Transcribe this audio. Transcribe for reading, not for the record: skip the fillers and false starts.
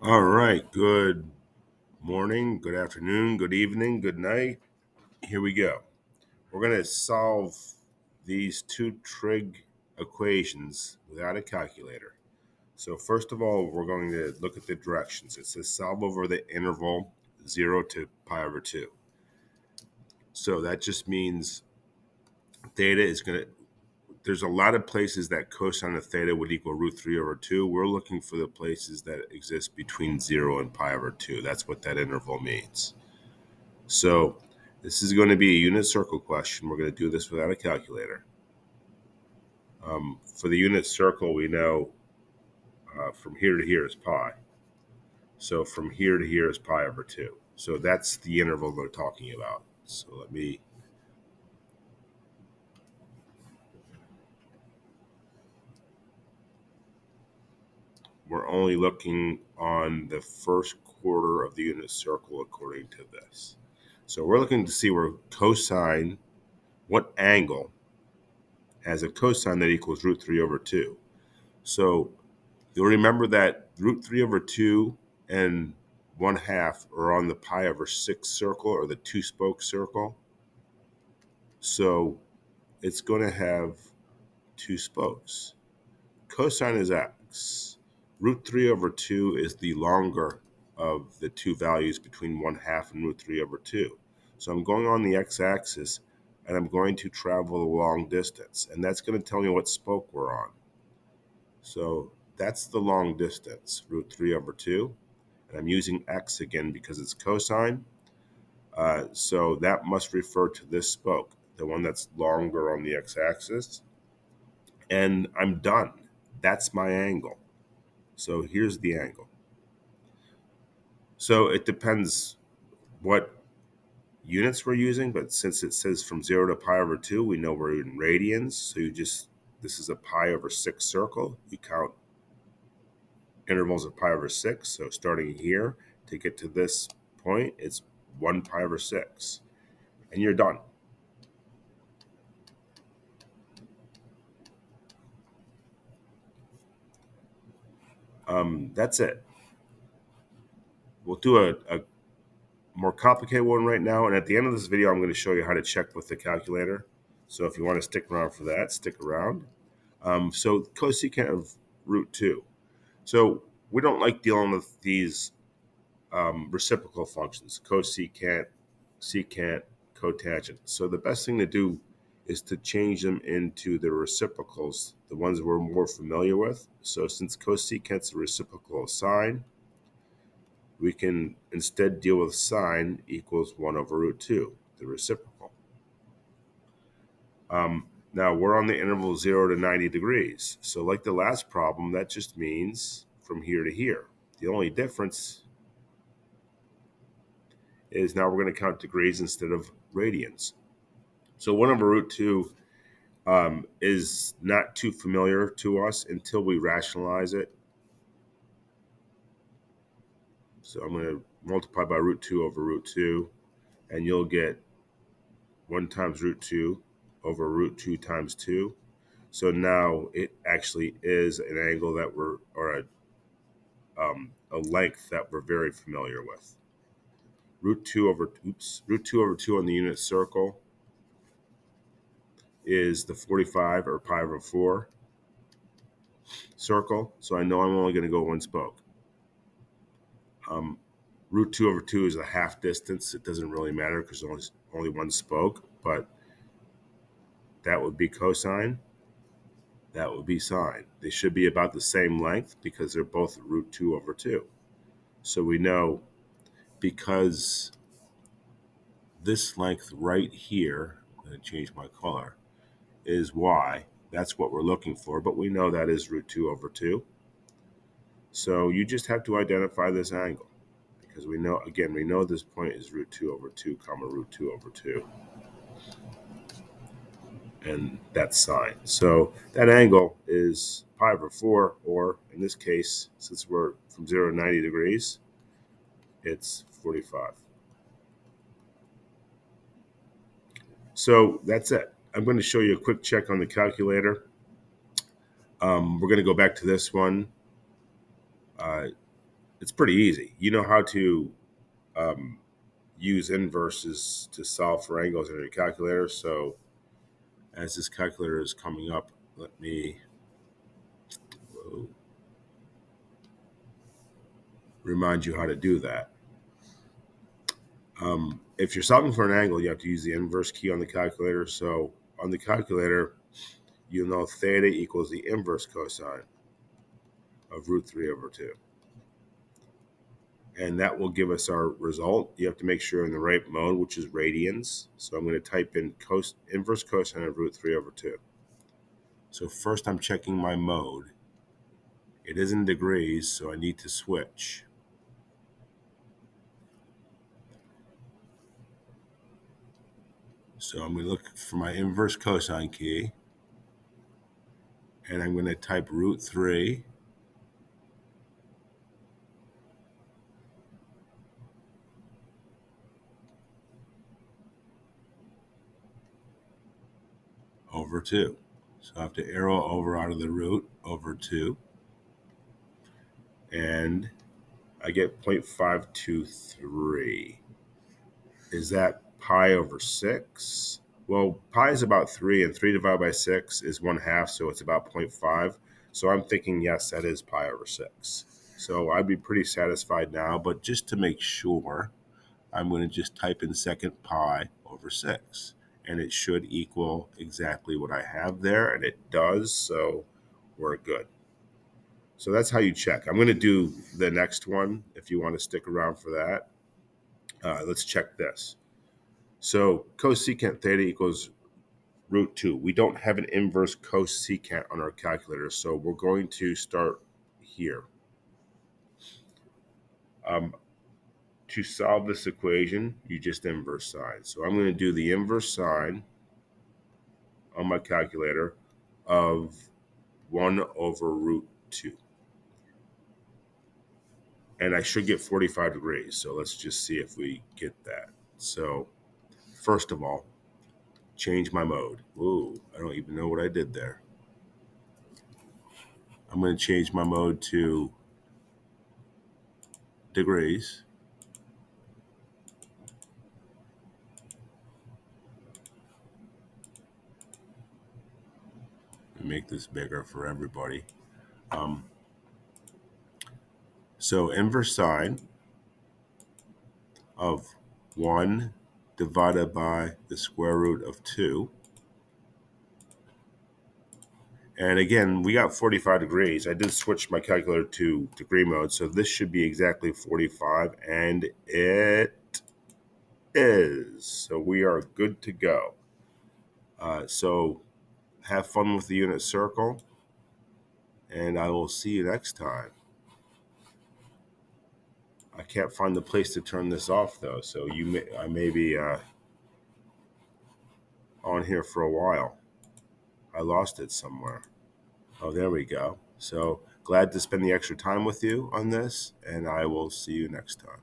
All right. Good morning, good afternoon, good evening, good night. Here we go. We're going to solve these two trig equations without a calculator. So, first of all, we're going to look at the directions. It says solve over the interval 0 to pi over 2. So, that just means theta is going to, there's a lot of places that cosine of theta would equal root 3 over 2. We're looking for the places that exist between 0 and pi over 2. That's what that interval means. So this is going to be a unit circle question. We're going to do this without a calculator. For the unit circle, we know from here to here is pi. So from here to here is pi over 2. So that's the interval we're talking about. So we're only looking on the first quarter of the unit circle according to this. So we're looking to see where cosine, what angle has a cosine that equals root 3 over 2. So you'll remember that root 3 over 2 and 1/2 are on the pi over 6 circle or the two spoke circle. So it's going to have two spokes. Cosine is x. Root 3 over 2 is the longer of the two values between 1/2 and root 3 over 2. So I'm going on the x-axis and I'm going to travel a long distance. And that's going to tell me what spoke we're on. So that's the long distance, root 3 over 2. And I'm using x again because it's cosine. So that must refer to this spoke, the one that's longer on the x-axis. And I'm done. That's my angle. So here's the angle. So it depends what units we're using, but since it says from 0 to pi over 2, we know we're in radians. So this is a pi over 6 circle. You count intervals of pi over 6. So starting here to get to this point, it's 1 pi over 6. And you're done. That's it. We'll do a more complicated one right now. And at the end of this video, I'm going to show you how to check with the calculator. So if you want to stick around for that, stick around. So cosecant of root 2. So we don't like dealing with these reciprocal functions, cosecant, secant, cotangent. So the best thing to do is to change them into the reciprocals, the ones we're more familiar with. So since cosecant's a reciprocal of sine, we can instead deal with sine equals 1 over root 2, the reciprocal. Now we're on the interval 0 to 90 degrees. So like the last problem, that just means from here to here. The only difference is now we're going to count degrees instead of radians. So 1 over root 2 is not too familiar to us until we rationalize it. So I'm going to multiply by root 2 over root 2, and you'll get 1 times root 2 over root 2 times 2. So now it actually is an angle that a length that we're very familiar with. Root 2 over 2 on the unit circle is the 45 or pi over 4 circle. So I know I'm only going to go one spoke. Root 2 over 2 is a half distance. It doesn't really matter because there's only one spoke, but that would be cosine. That would be sine. They should be about the same length because they're both root 2 over 2. So we know because this length right here, I'm going to change my color, is y. That's what we're looking for, but we know that is root 2 over 2. So you just have to identify this angle because we know this point is root 2 over 2 comma root 2 over 2. And that's sine. So that angle is pi over 4, or in this case, since we're from 0 to 90 degrees, it's 45. So that's it. I'm going to show you a quick check on the calculator. We're going to go back to this one. it's pretty easy. You know how to use inverses to solve for angles in your calculator. So as this calculator is coming up, let me remind you how to do that. If you're solving for an angle, you have to use the inverse key on the calculator. So on the calculator, you know theta equals the inverse cosine of root 3 over 2. And that will give us our result. You have to make sure you're in the right mode, which is radians. So I'm going to type in inverse cosine of root 3 over 2. So first I'm checking my mode. It is in degrees, so I need to switch. So I'm going to look for my inverse cosine key, and I'm going to type root 3 over 2. So I have to arrow over out of the root over 2, and I get 0.523. Is that pi over 6? Well, pi is about 3, and 3 divided by 6 is 1/2, so it's about 0.5. So I'm thinking, yes, that is pi over 6. So I'd be pretty satisfied now, but just to make sure, I'm going to just type in second pi over 6. And it should equal exactly what I have there, and it does, so we're good. So that's how you check. I'm going to do the next one if you want to stick around for that. Let's check this. So cosecant theta equals root 2. We don't have an inverse cosecant on our calculator, so we're going to start here. To solve this equation, you just inverse sine. So I'm going to do the inverse sine on my calculator of 1 over root 2. And I should get 45 degrees. So let's just see if we get that. So first of all, change my mode. Ooh, I don't even know what I did there. I'm going to change my mode to degrees. Make this bigger for everybody. So inverse sine of 1 divided by the square root of 2. And again, we got 45 degrees. I did switch my calculator to degree mode, so this should be exactly 45, and it is. So we are good to go. So have fun with the unit circle, and I will see you next time. I can't find the place to turn this off though, so I may be on here for a while. I lost it somewhere. Oh, there we go. So glad to spend the extra time with you on this, and I will see you next time.